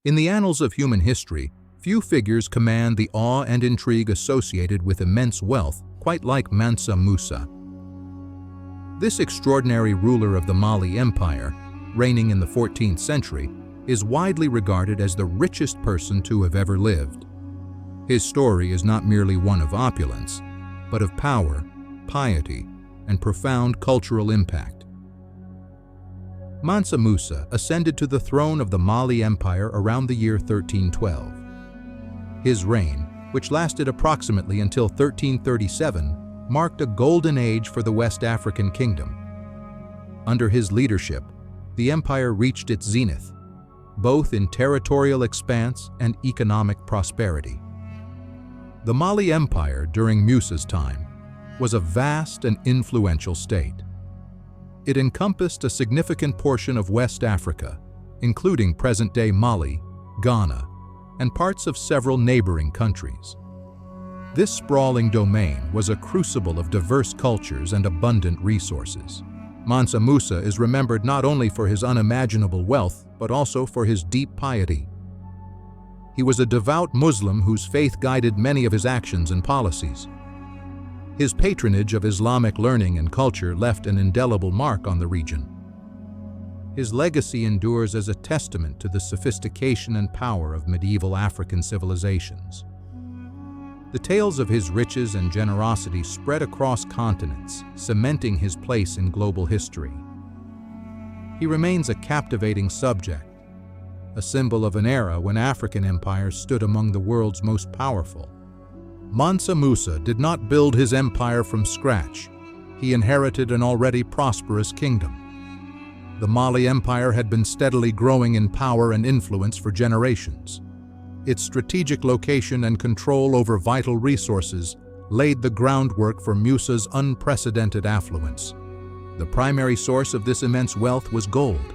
In the annals of human history, few figures command the awe and intrigue associated with immense wealth quite like Mansa Musa. This extraordinary ruler of the Mali Empire, reigning in the 14th century, is widely regarded as the richest person to have ever lived. His story is not merely one of opulence, but of power, piety, and profound cultural impact. Mansa Musa ascended to the throne of the Mali Empire around the year 1312. His reign, which lasted approximately until 1337, marked a golden age for the West African kingdom. Under his leadership, the empire reached its zenith, both in territorial expanse and economic prosperity. The Mali Empire during Musa's time was a vast and influential state. It encompassed a significant portion of West Africa, including present-day Mali, Ghana, and parts of several neighboring countries. This sprawling domain was a crucible of diverse cultures and abundant resources. Mansa Musa is remembered not only for his unimaginable wealth, but also for his deep piety. He was a devout Muslim whose faith guided many of his actions and policies. His patronage of Islamic learning and culture left an indelible mark on the region. His legacy endures as a testament to the sophistication and power of medieval African civilizations. The tales of his riches and generosity spread across continents, cementing his place in global history. He remains a captivating subject, a symbol of an era when African empires stood among the world's most powerful. Mansa Musa did not build his empire from scratch. He inherited an already prosperous kingdom. The Mali Empire had been steadily growing in power and influence for generations. Its strategic location and control over vital resources laid the groundwork for Musa's unprecedented affluence. The primary source of this immense wealth was gold.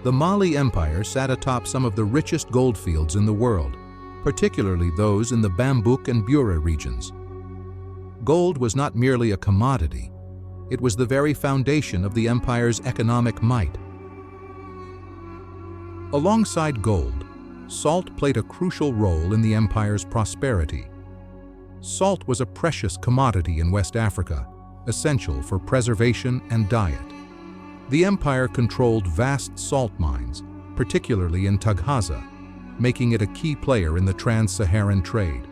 The Mali Empire sat atop some of the richest gold fields in the world, particularly those in the Bambouk and Bura regions. Gold was not merely a commodity, it was the very foundation of the empire's economic might. Alongside gold, salt played a crucial role in the empire's prosperity. Salt was a precious commodity in West Africa, essential for preservation and diet. The empire controlled vast salt mines, particularly in Taghaza, making it a key player in the trans-Saharan trade.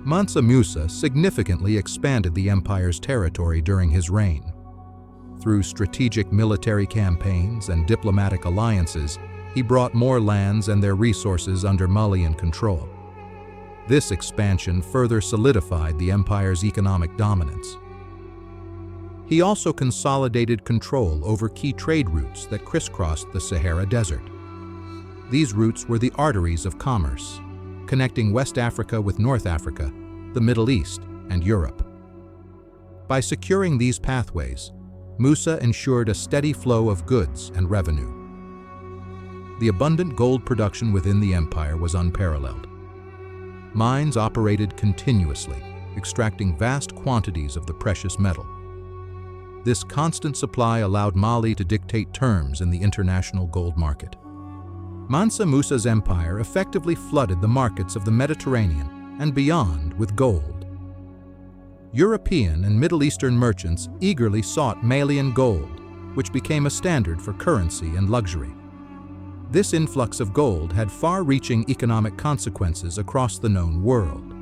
Mansa Musa significantly expanded the empire's territory during his reign. Through strategic military campaigns and diplomatic alliances, he brought more lands and their resources under Malian control. This expansion further solidified the empire's economic dominance. He also consolidated control over key trade routes that crisscrossed the Sahara Desert. These routes were the arteries of commerce, connecting West Africa with North Africa, the Middle East, and Europe. By securing these pathways, Musa ensured a steady flow of goods and revenue. The abundant gold production within the empire was unparalleled. Mines operated continuously, extracting vast quantities of the precious metal. This constant supply allowed Mali to dictate terms in the international gold market. Mansa Musa's empire effectively flooded the markets of the Mediterranean and beyond with gold. European and Middle Eastern merchants eagerly sought Malian gold, which became a standard for currency and luxury. This influx of gold had far-reaching economic consequences across the known world.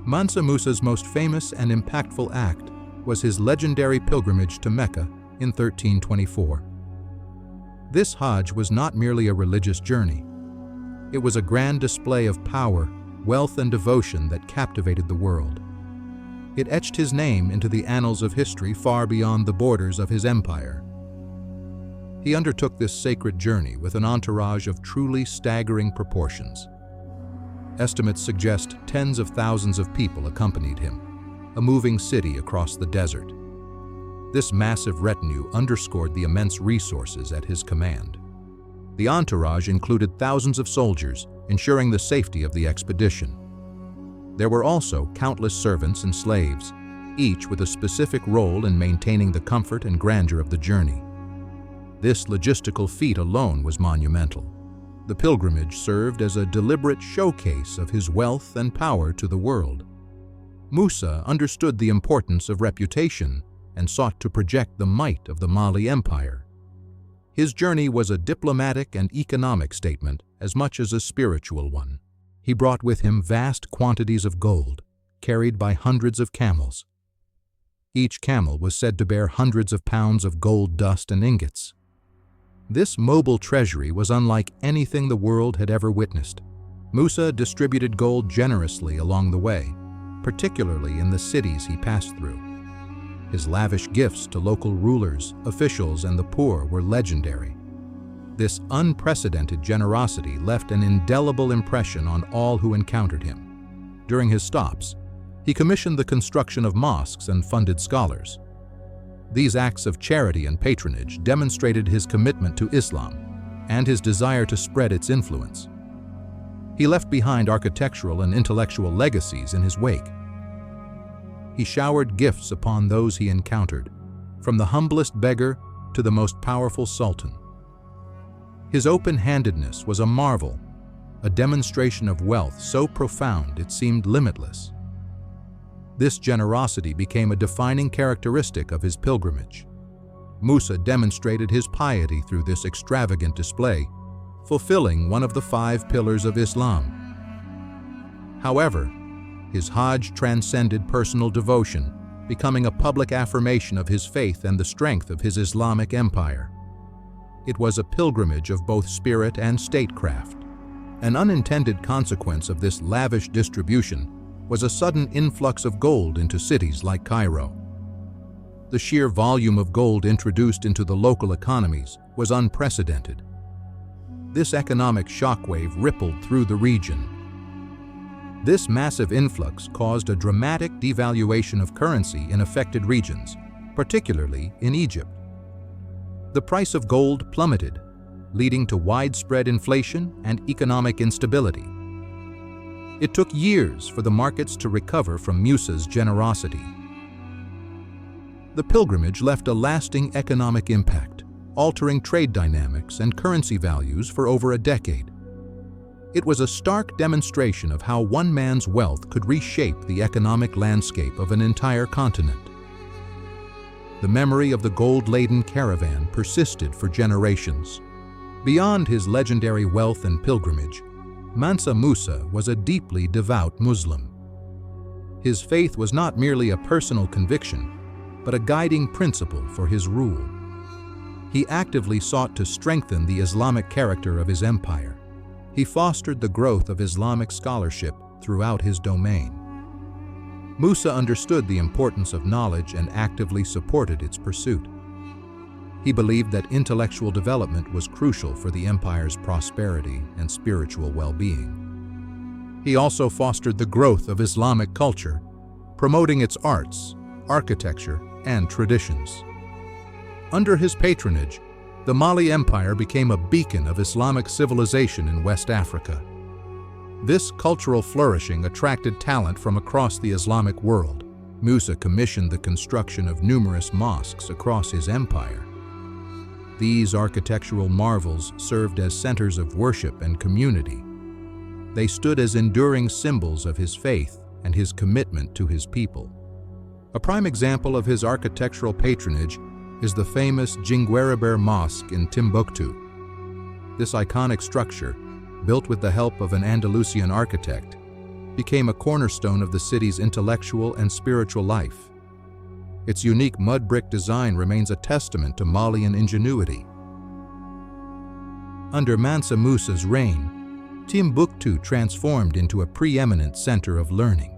Mansa Musa's most famous and impactful act was his legendary pilgrimage to Mecca in 1324. This Hajj was not merely a religious journey. It was a grand display of power, wealth, and devotion that captivated the world. It etched his name into the annals of history far beyond the borders of his empire. He undertook this sacred journey with an entourage of truly staggering proportions. Estimates suggest tens of thousands of people accompanied him, a moving city across the desert. This massive retinue underscored the immense resources at his command. The entourage included thousands of soldiers, ensuring the safety of the expedition. There were also countless servants and slaves, each with a specific role in maintaining the comfort and grandeur of the journey. This logistical feat alone was monumental. The pilgrimage served as a deliberate showcase of his wealth and power to the world. Musa understood the importance of reputation and sought to project the might of the Mali Empire. His journey was a diplomatic and economic statement as much as a spiritual one. He brought with him vast quantities of gold, carried by hundreds of camels. Each camel was said to bear hundreds of pounds of gold dust and ingots. This mobile treasury was unlike anything the world had ever witnessed. Musa distributed gold generously along the way, particularly in the cities he passed through. His lavish gifts to local rulers, officials, and the poor were legendary. This unprecedented generosity left an indelible impression on all who encountered him. During his stops, he commissioned the construction of mosques and funded scholars. These acts of charity and patronage demonstrated his commitment to Islam and his desire to spread its influence. He left behind architectural and intellectual legacies in his wake. He showered gifts upon those he encountered, from the humblest beggar to the most powerful sultan. His open-handedness was a marvel, a demonstration of wealth so profound it seemed limitless. This generosity became a defining characteristic of his pilgrimage. Musa demonstrated his piety through this extravagant display, fulfilling one of the 5 pillars of Islam. However, his Hajj transcended personal devotion, becoming a public affirmation of his faith and the strength of his Islamic empire. It was a pilgrimage of both spirit and statecraft. An unintended consequence of this lavish distribution was a sudden influx of gold into cities like Cairo. The sheer volume of gold introduced into the local economies was unprecedented. This economic shockwave rippled through the region. This massive influx caused a dramatic devaluation of currency in affected regions, particularly in Egypt. The price of gold plummeted, leading to widespread inflation and economic instability. It took years for the markets to recover from Musa's generosity. The pilgrimage left a lasting economic impact, altering trade dynamics and currency values for over a decade. It was a stark demonstration of how one man's wealth could reshape the economic landscape of an entire continent. The memory of the gold-laden caravan persisted for generations. Beyond his legendary wealth and pilgrimage, Mansa Musa was a deeply devout Muslim. His faith was not merely a personal conviction, but a guiding principle for his rule. He actively sought to strengthen the Islamic character of his empire. He fostered the growth of Islamic scholarship throughout his domain. Musa understood the importance of knowledge and actively supported its pursuit. He believed that intellectual development was crucial for the empire's prosperity and spiritual well-being. He also fostered the growth of Islamic culture, promoting its arts, architecture, and traditions. Under his patronage, the Mali Empire became a beacon of Islamic civilization in West Africa. This cultural flourishing attracted talent from across the Islamic world. Musa commissioned the construction of numerous mosques across his empire. These architectural marvels served as centers of worship and community. They stood as enduring symbols of his faith and his commitment to his people. A prime example of his architectural patronage is the famous Djinguereber Mosque in Timbuktu. This iconic structure, built with the help of an Andalusian architect, became a cornerstone of the city's intellectual and spiritual life. Its unique mud brick design remains a testament to Malian ingenuity. Under Mansa Musa's reign, Timbuktu transformed into a preeminent center of learning.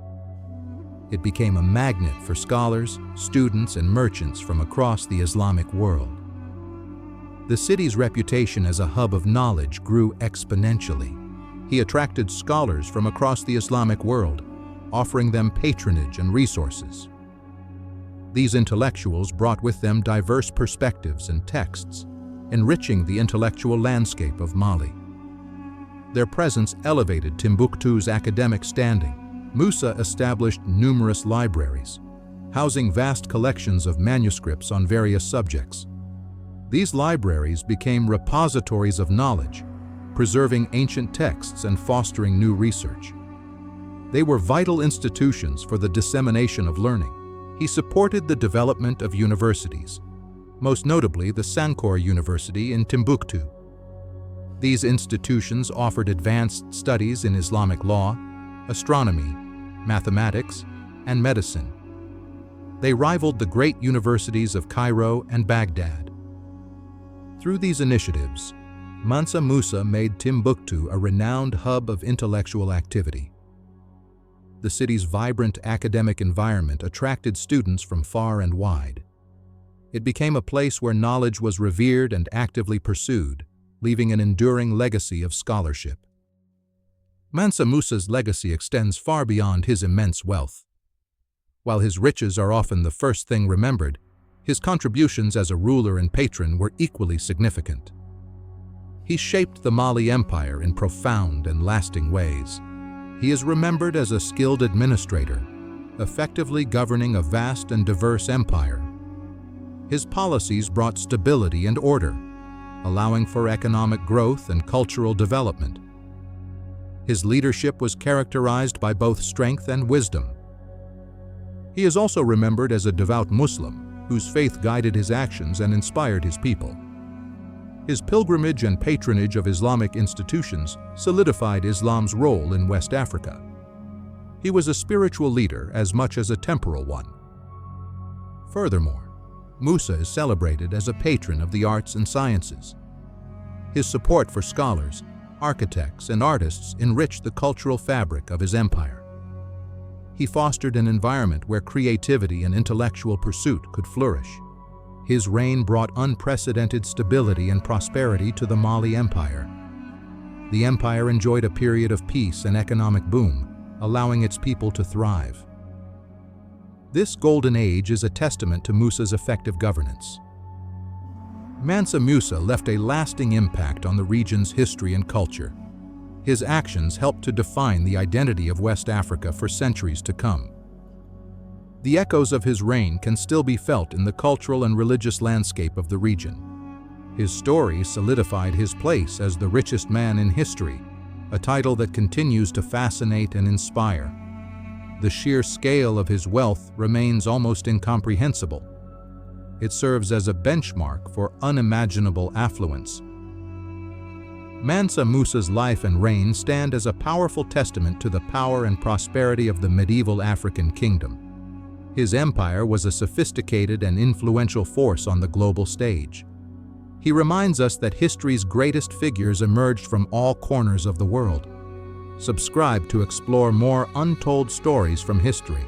It became a magnet for scholars, students, and merchants from across the Islamic world. The city's reputation as a hub of knowledge grew exponentially. He attracted scholars from across the Islamic world, offering them patronage and resources. These intellectuals brought with them diverse perspectives and texts, enriching the intellectual landscape of Mali. Their presence elevated Timbuktu's academic standing. Musa established numerous libraries, housing vast collections of manuscripts on various subjects. These libraries became repositories of knowledge, preserving ancient texts and fostering new research. They were vital institutions for the dissemination of learning. He supported the development of universities, most notably the Sankore University in Timbuktu. These institutions offered advanced studies in Islamic law, astronomy, mathematics, and medicine. They rivaled the great universities of Cairo and Baghdad. Through these initiatives, Mansa Musa made Timbuktu a renowned hub of intellectual activity. The city's vibrant academic environment attracted students from far and wide. It became a place where knowledge was revered and actively pursued, leaving an enduring legacy of scholarship. Mansa Musa's legacy extends far beyond his immense wealth. While his riches are often the first thing remembered, his contributions as a ruler and patron were equally significant. He shaped the Mali Empire in profound and lasting ways. He is remembered as a skilled administrator, effectively governing a vast and diverse empire. His policies brought stability and order, allowing for economic growth and cultural development. His leadership was characterized by both strength and wisdom. He is also remembered as a devout Muslim, whose faith guided his actions and inspired his people. His pilgrimage and patronage of Islamic institutions solidified Islam's role in West Africa. He was a spiritual leader as much as a temporal one. Furthermore, Musa is celebrated as a patron of the arts and sciences. His support for scholars, architects, and artists enriched the cultural fabric of his empire. He fostered an environment where creativity and intellectual pursuit could flourish. His reign brought unprecedented stability and prosperity to the Mali Empire. The empire enjoyed a period of peace and economic boom, allowing its people to thrive. This golden age is a testament to Musa's effective governance. Mansa Musa left a lasting impact on the region's history and culture. His actions helped to define the identity of West Africa for centuries to come. The echoes of his reign can still be felt in the cultural and religious landscape of the region. His story solidified his place as the richest man in history, a title that continues to fascinate and inspire. The sheer scale of his wealth remains almost incomprehensible. It serves as a benchmark for unimaginable affluence. Mansa Musa's life and reign stand as a powerful testament to the power and prosperity of the medieval African kingdom. His empire was a sophisticated and influential force on the global stage. He reminds us that history's greatest figures emerged from all corners of the world. Subscribe to explore more untold stories from history.